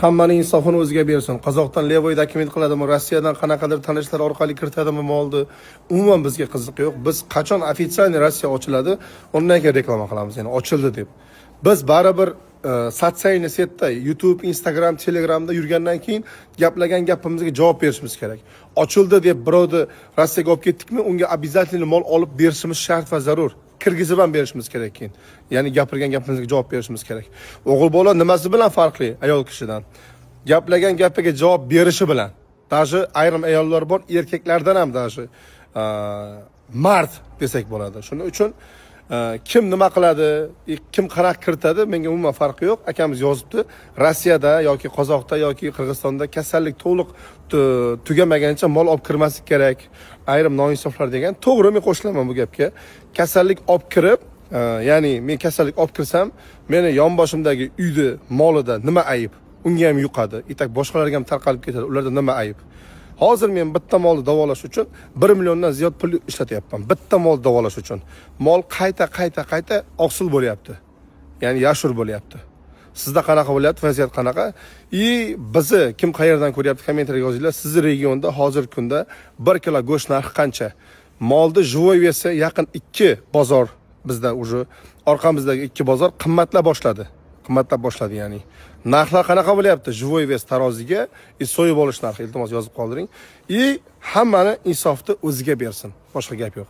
hammaning insofini o'ziga bersin. Qozoqdan levoy dokument qiladimi, Rossiyadan qanaqadir tanishlar orqali kiritadimi molni, umuman bizga qiziq yo'q. Biz qachon ofitsial Rossiya ochiladi, undan keyin reklama qilamiz, ya'ni ochildi deb. Biz baribir sotsial setda, YouTube, Instagram, Telegramda yurgandan keyin gaplagan gapimizga javob berishimiz kerak. Ochildi deb birovni Rossiyaga olib ketdikmi, unga обязательно mol olib berishimiz shart va zarur. Kirgizib ham berishimiz kerak keyin. Ya'ni gapirgan gapimizga javob berishimiz kerak. O'g'il bola nimasi bilan farqli ayol kishidan? Gaplagan gapiga javob berishi bilan. Даже ayrim ayollar bor, erkaklardan ham даже mard desak bo'ladi. Shuning uchun kim nima qiladi, kim qanaqa kiritadi, menga umuman farqi yo'q. Akamiz yozibdi, Rossiyada yoki Qozoqda yoki Qirg'izistonda kasallik to'liq tugamagancha mol olib kirmaslik kerak. Ayrim noinsoflar degan. To'g'ri, men qo'shilaman bu gapga. Kasallik olib kirib, ya'ni men kasallik olib kirsam, meni yonboshimdagi uyni molida nima ayib? Unga ham yuqadi. Itak boshqalarga ham tarqalib ketadi. Ularda nima ayib? Hozir men bitta molni davolash uchun 1 milliondan ziyod pul ishlatyapman. Bitta molni davolash uchun. Mol qayta oqsil bo'lyapti. Ya'ni yashur bo'lyapti. Sizda qanaqa bo'lyapti, vaziyat qanaqa? Bizni kim qayerdan ko'ryapti, kommentariyaga yozinglar. Sizning regionda hozirgi kunda 1 kilo go'sht narxi qancha? Molni живой vesi yaqin 2 bozor bizda уже orqamizdagi 2 bozor qimmatlab boshladi ya'ni. Narxlar qanaqa bo'lyapti? Живой вес taroziga so'yib olish narxi, iltimos yozib qoldiring. Hammani insofni o'ziga bersin. Boshqa gap yo'q.